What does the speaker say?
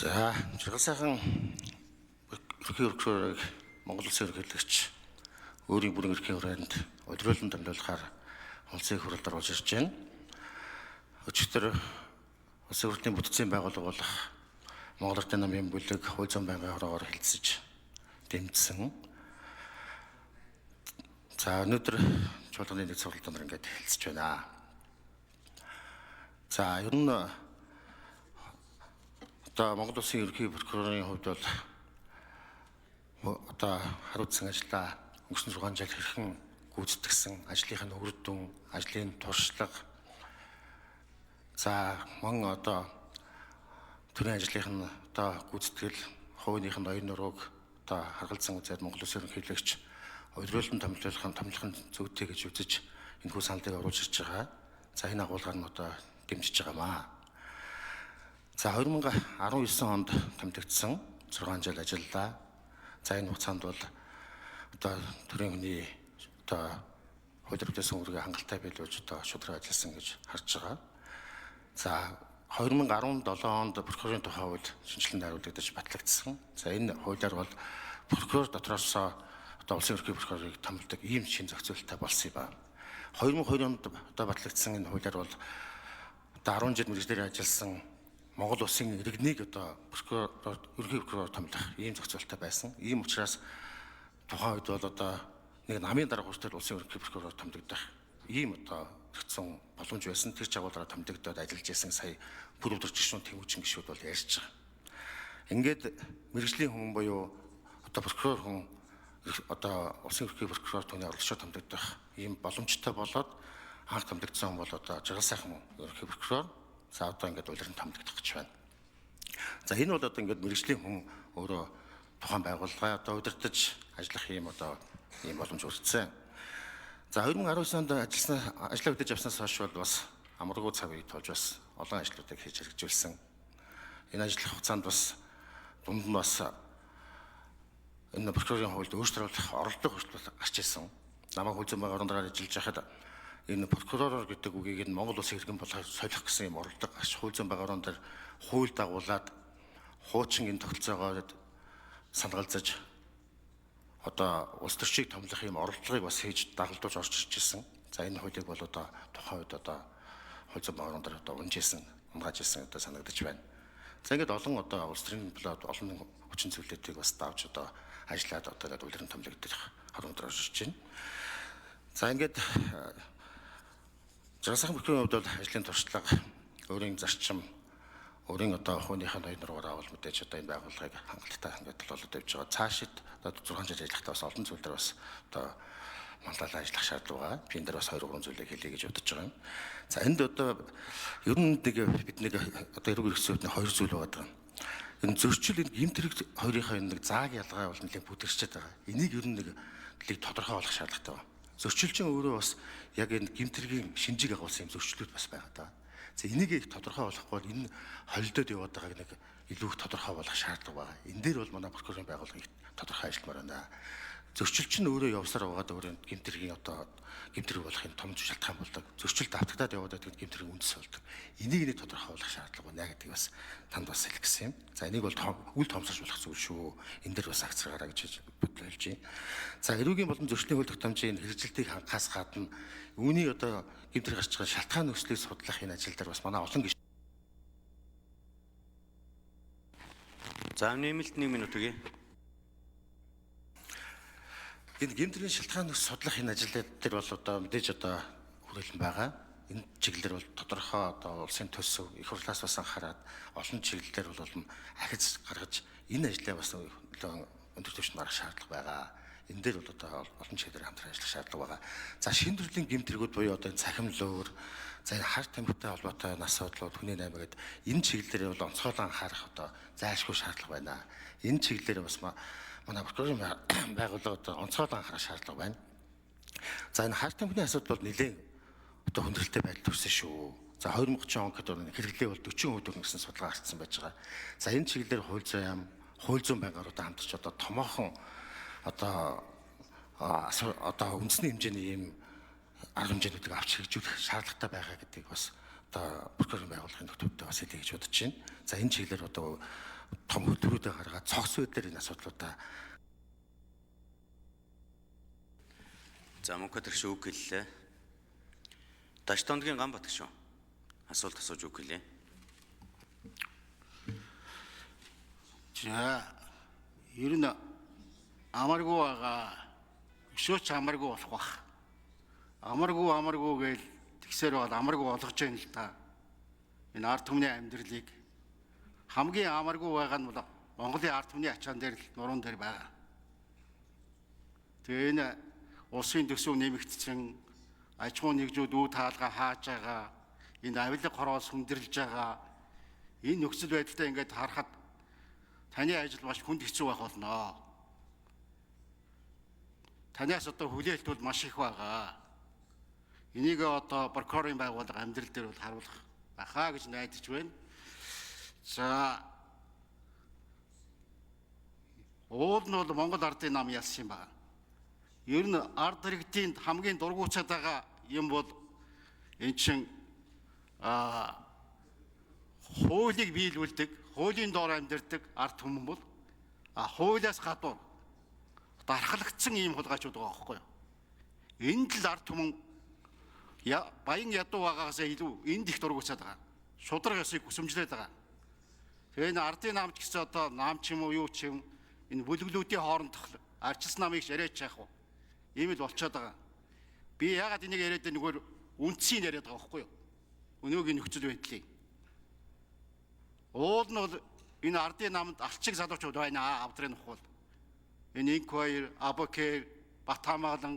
За, жаргал сайхан ерөнхий прокурорыг Монгол Улсын ерөнхийлөгч өөрийн бүрэн эрхийн хүрээнд удирдуулан дамжуулахаар улсын их хурлд оруулж ирж байна. Өчигдөр улсын хурлын бүтцийн байгууллага болох Монгол Ардын намын бүлэг хууль зүйн байнгын хороогоор хэлэлцэж дэмжсэн. За, өнөөдөр чуулганы нэг сургалт нар ингээд хэлэлцэж байна. За, ер нь Монгол Улсын ерөнхий прокурорын хувьд бол хариуцсан ажлаа өнгөрсөн 6 жил хэрхэн гүйцэтгэсэн, ажлынхаа үр дүн, ажлын туршлага, за мөн төрийн ажлынх нь гүйцэтгэл, хувийнхын оюун нурууг харгалзан үзээд Монгол Улсын ерөнхийлөгч удирдуулан томилхон зүйтэй гэж үзэж энэхүү саналыг оруулж ирж байгаа. За, энэ агуулгаар нь дэмжиж байгаамаа. За, 2019 онд томилогдсон 6 жил ажиллалаа. За, энэ хугацаанд бол төрийн хүний хууль бүтээсэн үүргээ хангалттай биелүүлж шударга ажилласан гэж харж байгаа. За, 2017 онд прокурорын тухай хууль шинжилэн найруулагдаж батлагдсан. За, энэ хуулиар бол прокурор дотроос улсын ерөнхий прокурорыг томилдог ийм шин зохицуулалттай болсон юм байна. 2020 онд батлагдсан энэ хуулиар бол 10 жил мэргэжлэр ажилласан Монгол Улсын иргэнийг ерөнхий прокурор томилох ийм зохицуулалттай байсан. Ийм учраас тухайн үед бол нэг намын дарга хүртэл улсын ерөнхий прокурор томилогдох ийм хэрэгцсэн боломж байсан. Тэр чагуулаараа томилогдоод ажиллаж исэн сая бүр өдөр жишүүн Тэмүүжин гишүүд бол ярьж байгаа. Ингээд мэргэжлийн хүн буюу прокурор хүн улсын ерөнхий прокурор түүний оролцоо томилогдох ийм боломжтой болоод анх томилогдсон хүн бол жаргал сайхан ерөнхий прокурор. За, ингээд улиран томилогдох гэж байна. За, энэ бол ингээд мэргэжлийн хүн өөрөө тухайн байгууллага удирдах ажиллах ийм боломж өртсөн. За, 2019 онд ажлаа үдэж авснаас хойш бол бас амаргүй цаг үе тулж бас олон ажлуудыг хийж хэрэгжүүлсэн. Энэ ажиллах хугацаанд бас дунд нь бас энэ прокурорын хуульд өөрчлөлт оролдох хүртэл гарч ирсэн. Намайг хууль зүйн байнгын орон ажиллаж байхад энэ прокурор гэдэг үгийг нь Монгол Улсын иргэн болгохыг солих гэсэн юм оролдог хууль зүйн байнгын орон дээр хууль дагуулад хуучин энэ тогтолцоогоор санагалзаж улс төрчийг томлох юм оролдлогыг бас хийж дагалдуулж орж ирж ирсэн. За, энэ хуулийг бол тухайн үед хууль зүйн байнгын орон дээр унгааж ирсэн санагдаж байна. За, ингээд олон улс төрийн олон хүчин зүйлүүдийг бас давж ажиллаад ингээд улиран томилогдох хорон дээр орж ирж байна. За, ингээд жаргал сайхан прокурорын хувьд бол ажлын туршлага, өөрийн зарчим, өөрийн хувийнхаа оюун нуруугаар авал мэдээж энэ байгууллагыг хангалттай ингээд болоод явж байгаа. Цаашид 6 жил ажиллахдаа бас олон зүйл дээр бас мандалаа ажиллах шаардлага байгаа. Би энэ дээр бас 2-3 зүйлийг хэлье гэж бодож байгаа юм. За, энд ер нь бидний эрүүг хэрэгцээний 2 зүйл байгаа. Энэ зөрчил, энэ гэмт хэрэг хоёрынхаа нэг зааг ялгаа бол нэлээд бүдэрчээд байгаа. Энийг ер нь нэг тодорхой болох шаардлагатай байна. Зөрчилчин өөрөө бас яг энэ гэмтэргийн шинжийг агуулсан юм зөрчлүүд бас байгаа даа. За, энийг их тодорхой болохгүй бол энэ холилдоод яваад байгааг нэг илүү их тодорхой болох шаардлага байгаа. Энэ дээр бол манай прокурорын байгууллага их тодорхой ажилламаар байна. Зөрчилчин өөрөө явсаар байгаад өөрөө гэмтэргийн гэмтэрэг болохын том шалтгаан болдог. Зөрчил давтагдаад яваад байдаг гэмтэрэг үндэс болдог. Энийг тодорхой болох шаардлага байна гэдэг бас танд бас хэлэх гэсэн юм. За, энийг бол үл томсорч болох зүйл шүү. Энэ дээр бас акцгараа гэж бодлож байна. За, эрүүгийн болон зөрчлийн хууль тогтоомжийн хэрэгжилтийг хангахаас гадна үүний гэмтэрэг гарч байгаа шалтгаан нөхцөлийг судлах энэ ажил дээр бас манай олон гишүүд. За, нэмэлт 1 минут өгье. Энэ гэмтэргийн шалтгаан нөхцөл судлах энэ ажил дээр бол мэдээж хүрээлэн байгаа. Энэ чиглэлээр бол тодорхой улсын төсөв их хурлаас бас анхаарад олон чиглэлээр бол ахиц гаргаж энэ ажлаа бас өндөр түвшинд гаргах шаардлага байгаа. Энэ дээр бол олон чиглэлээр хамтран ажиллах шаардлага байгаа. За, шинэ төрлийн гэмтэргүүд буюу энэ цахим луур, за энэ хар тамхитай холбоотой нас бодлоо, хүний наймаа гэдэг энэ чиглэлээр бол онцгойлон анхаарах зайлшгүй шаардлага байна. Энэ чиглэлээр бас манай прокурорын байгууллага онцгойлон анхаарах шаардлага байна. За, энэ хар тамхины асуудал бол нэлээд хүндрэлтэй байдал төрсөн шүү. За, 2030 он гэхэд хэрэглээ бол 40% гэсэн судалгаа гаргасан байж байгаа. За, энэ чиглэлээр хууль зүйн байнгааруудаа хамтарч томоохон үндэсний хэмжээний ийм арга хэмжээнүүдийг авч хэрэгжүүлэх шаардлагатай байгаа гэдгийг бас прокурорын байгууллагын нөхцөлтэй бас хэлье гэж бодож байна. За, энэ чиглэлээр том хөтөлбөрүүдээ гаргаад цогц байдлаар энэ асуудлуудаа За мөнхөд гэрш үг хэллээ. Дашдондгийн Ганбат гişүн. Асуулт асууж үг хэлээ. За ер нь амаргүй байгаа өшөөч амаргүй болох бах. Амаргүй гээл тэгсээр бол амаргүй болгож байна л та. Энэ ард түмний амьдралыг хамгийн амаргүй байгаа нь бол Монголын ард түмний ачаан дээр л нуруунд дээр байгаа. Тэгээ энэ улсын төсөв нэмэгдсэн аж ахуй нэгжүүд үе таалга хааж байгаа энэ авилга хороо сүндэрлж байгаа энэ нөхцөл байдалтай ингээд харахад таны ажил маш хүнд хэцүү байх болно. Танаас одоо хүлээлт бол маш их байгаа. Энийг одоо прокурорын байгууллага амьдрал дээр бол харуулах байхаа гэж найдаж байна. За уул нь бол Монгол ардын нам ялсан юм байна. Ер нь ард иргэдийн хамгийн дургуутсаад байгаа юм бол эн чин хуулийг биелүүлдэг, хуулийн доор амьдардаг ард түмэн бол хуулиас гадуур дархалгдсан ийм хулгайчуд байгаа байхгүй юу? Энд л ард түмэн баян ядуу байгаагаас илүү энд их дургуутсаад байгаа. Шудраг ёсыг хүсэмжлээд байгаа. Тэгээ энэ ардын намч гэсэн одоо намч юм уу юу ч юм энэ бүлэглүүдийн хоорондох арчилсан намыг яриач яах вэ? Ийм л болчиход байгаа. Би яагаад энийг яриад нөгөө үндсийг яриад байгаа байхгүй юу? Өнөөгийн нөхцөл байдлыг. Уул нь бол энэ ардын намд алчиг залуучууд байна авдрын ухвал. Энэ Инквайр, Абокер, Батамгалан